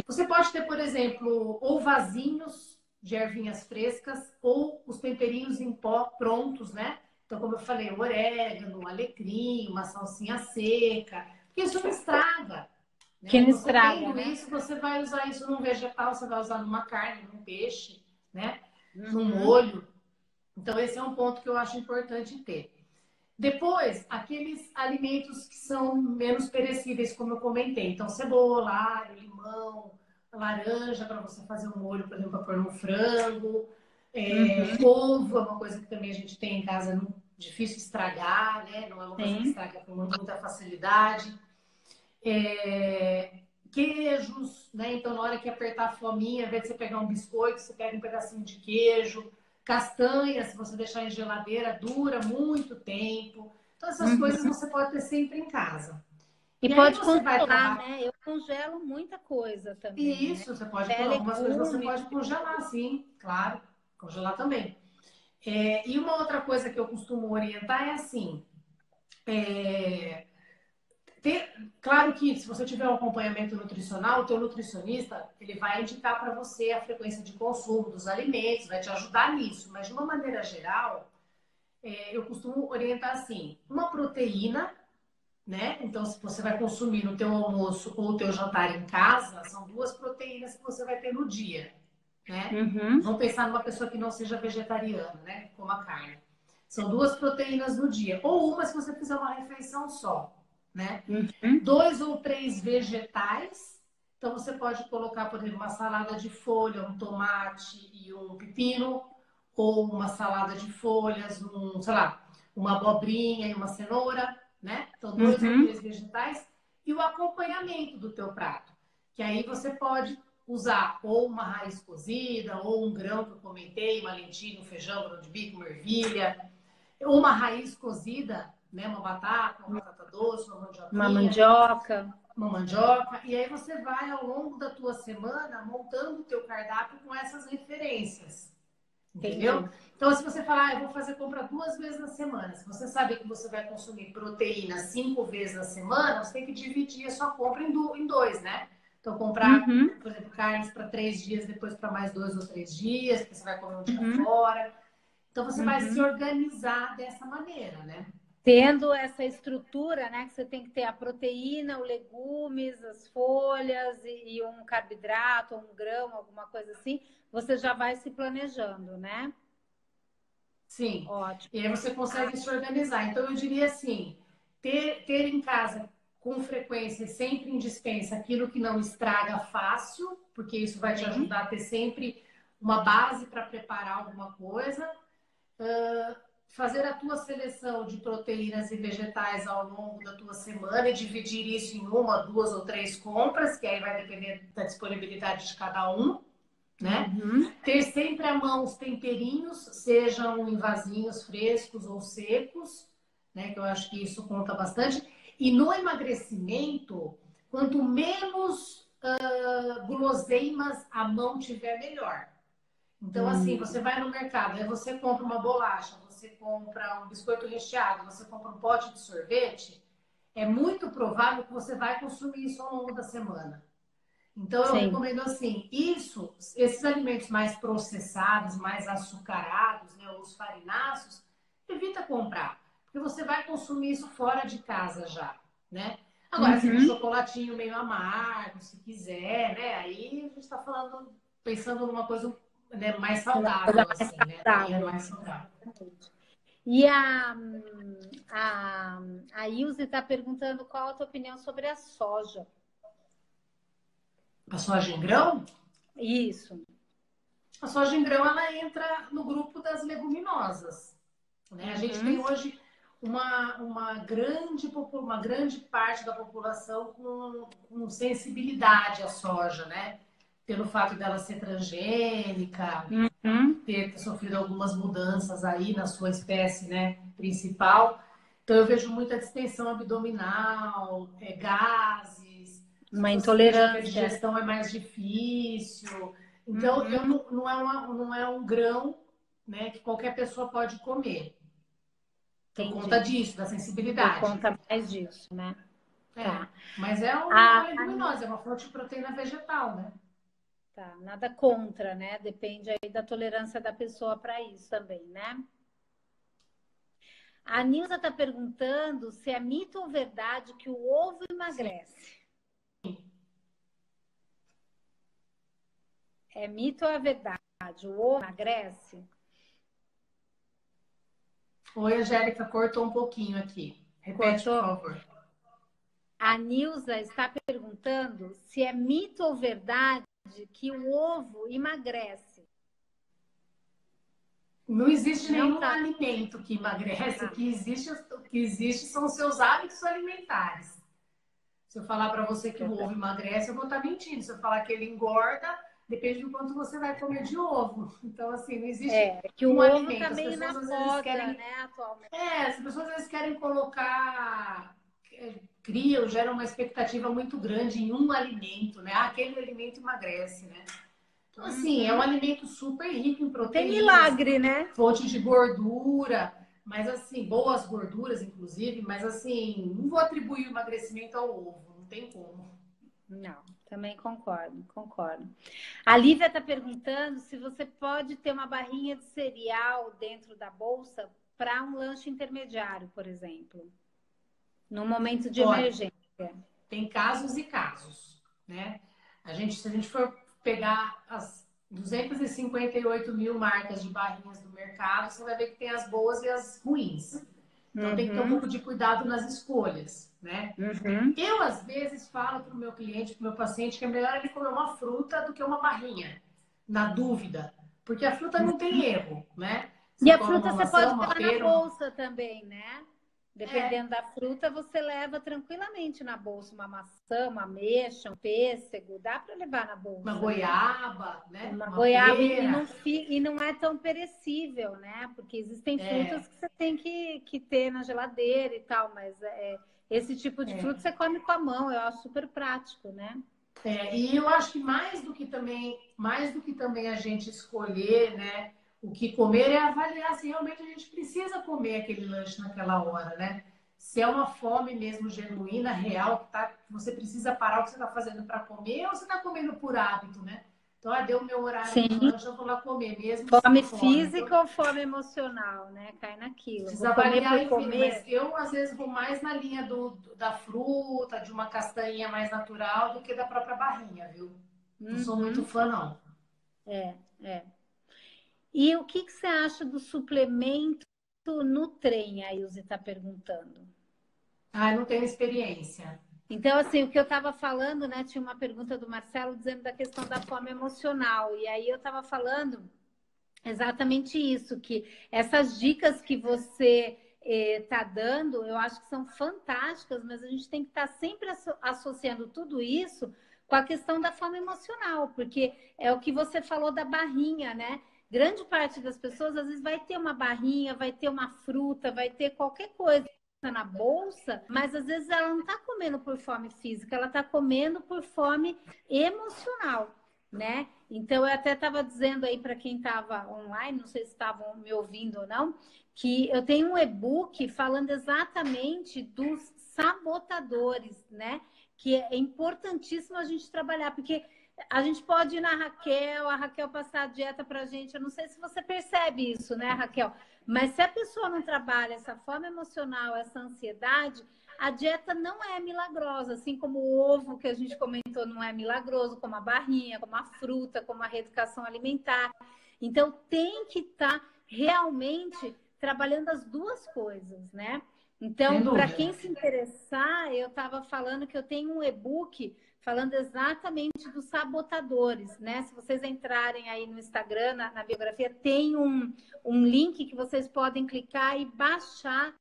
Você pode ter, por exemplo, ou vasinhos de ervinhas frescas ou os temperinhos em pó prontos, né? Então, como eu falei, o orégano, o alecrim, uma salsinha seca, porque isso não estraga. Né? Que não Você estraga, tendo né? isso, você vai usar isso num vegetal, você vai usar numa carne, num peixe, né? Num molho. Então, esse é um ponto que eu acho importante ter. Depois, aqueles alimentos que são menos perecíveis, como eu comentei. Então, cebola, alho, limão, laranja, para você fazer um molho, por exemplo, para pôr no frango. Ovo é uma coisa que também a gente tem em casa, difícil estragar, né? Não é uma coisa que estraga com muita facilidade. Queijos, né? Então, na hora que apertar a fominha, ao invés de você pegar um biscoito, você pega um pedacinho de queijo. Castanha, se você deixar em geladeira, dura muito tempo. Então, essas coisas você pode ter sempre em casa. E aí pode você vai congelar, trabalhar. né? Eu congelo muita coisa também, né? Isso, você pode, Até algumas coisas você legumes. pode congelar, sim, claro, congelar também. E uma outra coisa que eu costumo orientar é assim: claro que se você tiver um acompanhamento nutricional, o teu nutricionista ele vai indicar para você a frequência de consumo dos alimentos, vai te ajudar nisso. Mas de uma maneira geral, eu costumo orientar assim: uma proteína, né? Então, se você vai consumir no teu almoço ou o teu jantar em casa, são 2 proteínas que você vai ter no dia, né? Vamos pensar numa pessoa que não seja vegetariana, né? Que coma carne. São 2 proteínas no dia, ou uma se você fizer uma refeição só, né? 2 ou 3 vegetais. Então, você pode colocar, por exemplo, uma salada de folha, um tomate e um pepino, ou uma salada de folhas, sei lá, uma abobrinha e uma cenoura, né? Então, 2 ou 3 vegetais e o acompanhamento do teu prato. Que aí você pode usar ou uma raiz cozida, ou um grão que eu comentei, uma lentilha, um feijão, grão de bico, uma ervilha, ou uma raiz cozida, né? Uma batata doce, uma Uma mandioquinha, mandioca. uma mandioca. E aí você vai, ao longo da tua semana, montando o teu cardápio com essas referências. Entendeu? Entendi. Então, se você falar, eu vou fazer compra 2 vezes na semana, se você sabe que você vai consumir proteína 5 vezes na semana, você tem que dividir a sua compra em 2, né? Então, comprar, por exemplo, carnes para 3 dias, depois para mais 2 ou 3 dias, porque você vai comer um dia fora. Então, você vai se organizar dessa maneira, né? Tendo essa estrutura, né? Que você tem que ter a proteína, os legumes, as folhas e um carboidrato, um grão, alguma coisa assim, você já vai se planejando, né? Sim. Ótimo. E aí você consegue se organizar. Então, eu diria assim, ter em casa com frequência, sempre em dispensa, aquilo que não estraga fácil, porque isso vai te ajudar a ter sempre uma base para preparar alguma coisa. Fazer a tua seleção de proteínas e vegetais ao longo da tua semana e dividir isso em 1, 2 ou 3 compras, que aí vai depender da disponibilidade de cada um, né? Ter sempre à mão os temperinhos, sejam em vasinhos frescos ou secos, né? Que eu acho que isso conta bastante. E no emagrecimento, quanto menos guloseimas à mão tiver, melhor. Então, assim, você vai no mercado, aí você compra uma bolacha, você compra um biscoito recheado, você compra um pote de sorvete, é muito provável que você vai consumir isso ao longo da semana. Então, eu Sim. recomendo assim, esses alimentos mais processados, mais açucarados, né, os farináceos, evita comprar, porque você vai consumir isso fora de casa já, né? Agora, assim, um Uhum. chocolatinho meio amargo, se quiser, né? Aí a gente está falando, pensando numa coisa, né, mais Uma coisa saudável, mais assim, né? Daí é saudável. mais saudável. E a, a Ilse está perguntando qual a tua opinião sobre a soja. A soja em grão? Isso. A soja em grão, ela entra no grupo das leguminosas, né? A gente tem Uhum. hoje uma grande parte da população com sensibilidade à soja, né? Pelo fato dela ser transgênica, Uhum. ter sofrido algumas mudanças aí na sua espécie, né, principal. Então eu vejo muita distensão abdominal, gases, as Uma pessoas sentem que a intolerância. digestão é mais difícil. Então Uhum. eu não é um grão, né, que qualquer pessoa pode comer. Por conta Entendi. disso, da Por sensibilidade. conta mais disso, né? É, Tá. mas é uma A, leguminosa, é uma fonte de proteína vegetal, né? tá. Nada contra, né? Depende aí da tolerância da pessoa para isso também, né? A Nilza está perguntando se é mito ou verdade que o ovo Sim. emagrece. É mito ou é verdade? O ovo emagrece? Oi, Angélica, cortou um pouquinho aqui. Repete, por Cortou? favor. A Nilza está perguntando se é mito ou verdade que o ovo emagrece. Não existe Não nenhum tá. alimento que emagrece, Ah, o que existe são os seus hábitos alimentares. Se eu falar para você que o ovo verdade. emagrece, eu vou estar mentindo. Se eu falar que ele engorda, depende do quanto você vai comer de ovo. Então, assim, não existe É, que o um ovo tá alimento. meio na moda, né, atualmente. As pessoas às vezes querem colocar, criam, geram uma expectativa muito grande em um alimento, né? Ah, aquele alimento emagrece, né? Então, assim, é um Uhum. alimento super rico em Não tem proteínas, milagre, né? fonte de gordura, mas assim, boas gorduras, inclusive, mas assim, não vou atribuir o emagrecimento ao ovo, não tem como. Não, também concordo, concordo. A Lívia está perguntando se você pode ter uma barrinha de cereal dentro da bolsa para um lanche intermediário, por exemplo, num momento de Olha, emergência. tem casos e casos, né? Se a gente for pegar as 258 mil marcas de barrinhas do mercado, você vai ver que tem as boas e as ruins. Então tem que ter um Uhum, pouco de cuidado nas escolhas, né? uhum. Eu, às vezes, falo para o meu cliente, para o meu paciente, que é melhor ele comer uma fruta do que uma barrinha, na dúvida. Porque a fruta não tem erro, né? E Você a come fruta uma você maçã, pode uma levar na pera, uma... bolsa também, né? É, Dependendo da fruta, você leva tranquilamente na bolsa uma maçã, uma ameixa, um pêssego, dá para levar na uma bolsa, né? goiaba, né? Uma Uma goiaba pera. e não é tão perecível, né? Porque existem frutas É, que você tem que ter na geladeira e tal, mas esse tipo de fruta é. você come com a mão, eu acho super prático, né? E eu acho que mais do que também a gente escolher, né, o que comer é avaliar se realmente a gente precisa comer aquele lanche naquela hora, né? Se é uma fome mesmo genuína, real, que você precisa parar o que você está fazendo para comer, ou você está comendo por hábito, né? Então, deu o meu horário do Sim. lanche, eu vou lá comer, mesmo sem Fome fome. Então, física ou fome emocional, né? Cai naquilo. Vou precisa comer avaliar por e ver, mas comer. eu às vezes vou mais na linha da fruta, de uma castanha mais natural, do que da própria barrinha, viu? Não sou muito Uhum. fã, não. É, é. E o que você acha do suplemento no trem? A Ilse está perguntando. Ah, não tenho experiência. Então, assim, o que eu estava falando, né? Tinha uma pergunta do Marcelo dizendo da questão da fome emocional. E aí eu estava falando exatamente isso, que essas dicas que você está dando, eu acho que são fantásticas, mas a gente tem que estar sempre associando tudo isso com a questão da fome emocional, porque é o que você falou da barrinha, né? Grande parte das pessoas às vezes vai ter uma barrinha, vai ter uma fruta, vai ter qualquer coisa na bolsa, mas às vezes ela não está comendo por fome física, ela está comendo por fome emocional, né? Então, eu até estava dizendo aí para quem estava online, não sei se estavam me ouvindo ou não, que eu tenho um e-book falando exatamente dos sabotadores, né? Que é importantíssimo a gente trabalhar, porque a gente pode ir na Raquel, a Raquel passar a dieta para a gente. Eu não sei se você percebe isso, né, Raquel? Mas se a pessoa não trabalha essa forma emocional, essa ansiedade, a dieta não é milagrosa, assim como o ovo que a gente comentou não é milagroso, como a barrinha, como a fruta, como a reeducação alimentar. Então tem que estar realmente trabalhando as duas coisas, né? Sem Então, para dúvida. quem se interessar, eu estava falando que eu tenho um e-book falando exatamente dos sabotadores, né? Se vocês entrarem aí no Instagram, na biografia, tem um link que vocês podem clicar e baixar.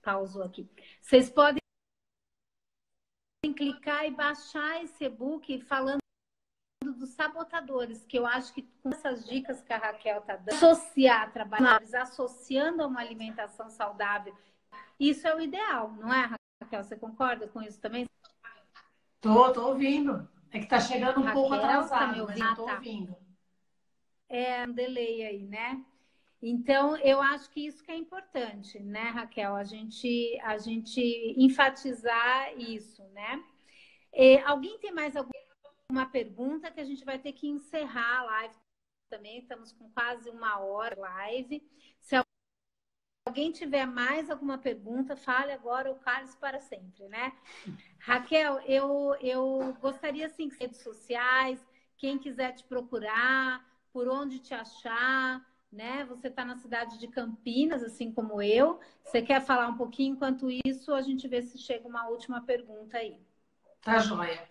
Pausou aqui. Vocês podem clicar e baixar esse e-book falando dos sabotadores, que eu acho que com essas dicas que a Raquel está dando, associar trabalhos, associando a uma alimentação saudável, isso é o ideal, não é, Raquel? Você concorda com isso também? Tô ouvindo. É que tá chegando um pouco Raquel, tá me atrasado, mas ouvindo? eu Ah, tô tá. ouvindo. É um delay aí, né? Então, eu acho que isso que é importante, né, Raquel? A gente enfatizar isso, né? Alguém tem mais alguma pergunta que a gente vai ter que encerrar a live também? Estamos com quase 1 hora de live. Se alguém tiver mais alguma pergunta, fale agora ou cale-se para sempre, né? Raquel, eu gostaria, assim, que redes sociais, quem quiser te procurar, por onde te achar, né? Você está na cidade de Campinas, assim como eu. Você quer falar um pouquinho? Enquanto isso, a gente vê se chega uma última pergunta aí. Tá joia.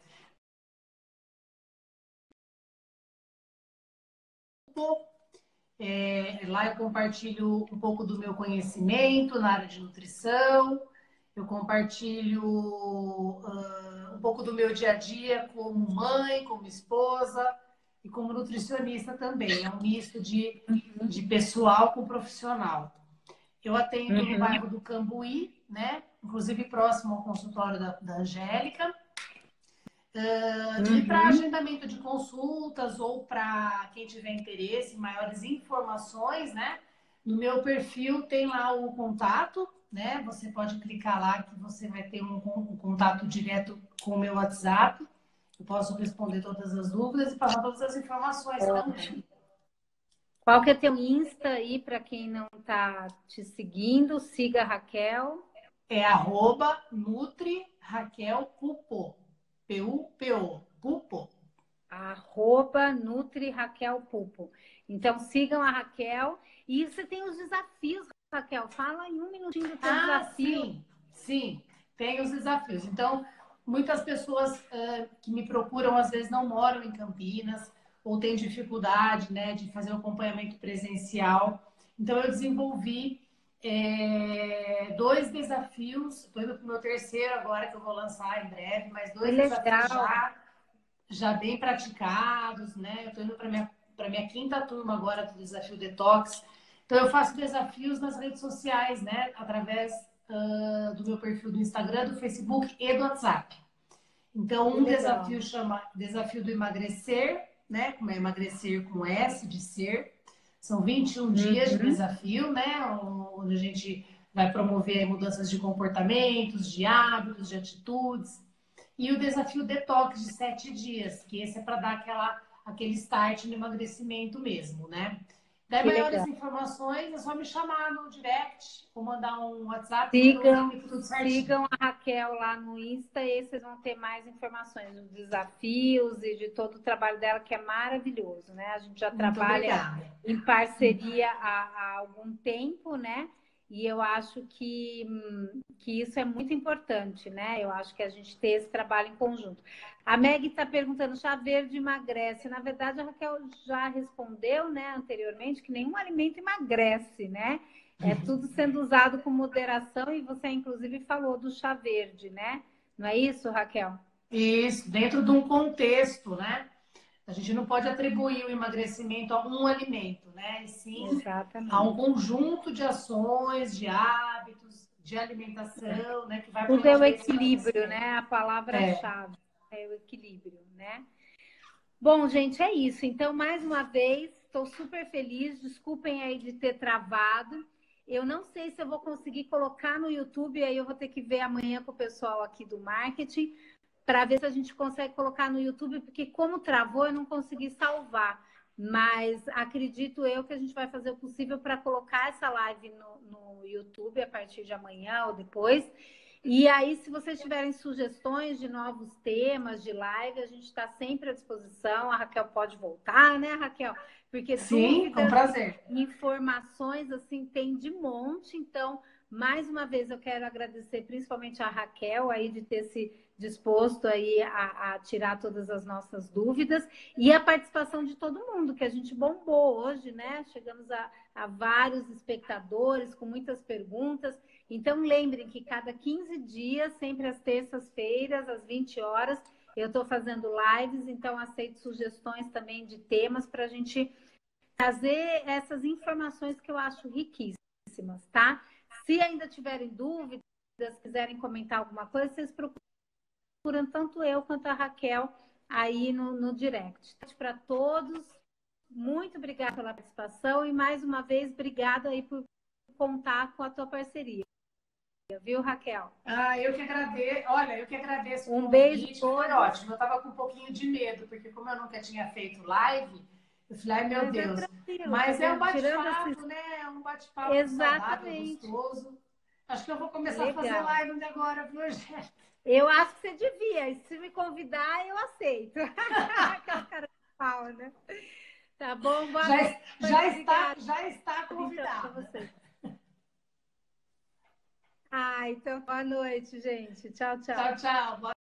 Lá eu compartilho um pouco do meu conhecimento na área de nutrição, eu compartilho um pouco do meu dia a dia como mãe, como esposa e como nutricionista também. É um misto de pessoal com profissional. Eu atendo no Uhum. bairro do Cambuí, né? Inclusive próximo ao consultório da Angélica. E para Uhum. agendamento de consultas ou para quem tiver interesse em maiores informações, né? No meu perfil tem lá o contato, né? Você pode clicar lá que você vai ter um contato direto com o meu WhatsApp. Eu posso responder todas as dúvidas e passar todas as informações também. Ótimo. Qual que é teu Insta aí para quem não está te seguindo? Siga a Raquel. É @Nutri Raquel Pupo. Pupo. Pupo. Nutri Raquel Pupo. Então sigam a Raquel. E você tem os desafios, Raquel. Fala em 1 minutinho do teu desafio. Sim, tem os desafios. Então, muitas pessoas que me procuram às vezes não moram em Campinas ou têm dificuldade, né, de fazer o acompanhamento presencial. Então, eu desenvolvi 2 desafios. Estou indo para o meu terceiro agora que eu vou lançar em breve, mas Que 2 desafios legal. já bem praticados, né? Eu estou indo para minha quinta turma agora do Desafio Detox. Então, eu faço desafios nas redes sociais, né? Através do meu perfil do Instagram, do Facebook e do WhatsApp. Então, Que um legal. desafio chama Desafio do Emagrecer, né? Como é emagrecer com S de ser. São 21 dias de Uhum. desafio, né? Onde a gente vai promover mudanças de comportamentos, de hábitos, de atitudes. E o desafio detox de 7 dias, que esse é para dar aquele start no emagrecimento mesmo, né? Daí Que maiores legal. informações é só me chamar no direct ou mandar um WhatsApp que eu Sigam, explico tudo certinho. sigam a Raquel lá no Insta e aí vocês vão ter mais informações dos desafios e de todo o trabalho dela, que é maravilhoso, né? A gente já Muito trabalha obrigada. em parceria há algum tempo, né? E eu acho que isso é muito importante, né? Eu acho que a gente ter esse trabalho em conjunto. A Meg está perguntando, chá verde emagrece? Na verdade, a Raquel já respondeu, né, anteriormente, que nenhum alimento emagrece, né? É tudo sendo usado com moderação e você, inclusive, falou do chá verde, né? Não é isso, Raquel? Isso, dentro de um contexto, né? A gente não pode atribuir o emagrecimento a um alimento, né? E sim a um Exatamente. conjunto de ações, de hábitos, de alimentação, né? Que vai Tudo é o promover esse equilíbrio, emagrecimento. né? A É, palavra-chave é o equilíbrio, né? Bom, gente, é isso. Então, mais uma vez, estou super feliz. Desculpem aí de ter travado. Eu não sei se eu vou conseguir colocar no YouTube, aí eu vou ter que ver amanhã com o pessoal aqui do marketing, para ver se a gente consegue colocar no YouTube, porque como travou, eu não consegui salvar. Mas acredito eu que a gente vai fazer o possível para colocar essa live no YouTube a partir de amanhã ou depois. E aí, se vocês tiverem sugestões de novos temas de live, a gente está sempre à disposição. A Raquel pode voltar, né, Raquel? Porque sim, com dúvidas, prazer. informações, assim, tem de monte. Então, mais uma vez, eu quero agradecer principalmente a Raquel aí de ter se disposto aí a tirar todas as nossas dúvidas e a participação de todo mundo, que a gente bombou hoje, né? Chegamos a vários espectadores com muitas perguntas. Então, lembrem que cada 15 dias, sempre às terças-feiras, às 20 horas, eu estou fazendo lives, então aceito sugestões também de temas para a gente trazer essas informações que eu acho riquíssimas, tá? Se ainda tiverem dúvidas, quiserem comentar alguma coisa, vocês procuram tanto eu quanto a Raquel aí no direct. Para todos, muito obrigada pela participação e mais uma vez, obrigada aí por contar com a tua parceria. Viu, Raquel? Ah, eu que agradeço. Olha, eu que agradeço o Um beijo a convite. Foi todos. ótimo. Eu estava com um pouquinho de medo, porque como eu nunca tinha feito live, eu falei, ai meu Mas é Deus. tranquilo, tá Mas é um vendo? Tirando esses... bate-papo, né? É um bate-papo saudável, Exatamente. gostoso. Acho que eu vou começar a fazer Legal. live agora, viu, gente? Eu acho que você devia. E se me convidar, eu aceito. Aquela cara de pau, né? Tá bom? Boa Já, noite. Obrigada, já está então, para convidada. vocês. Ah, então boa noite, gente. Tchau, Tchau, tchau. tchau.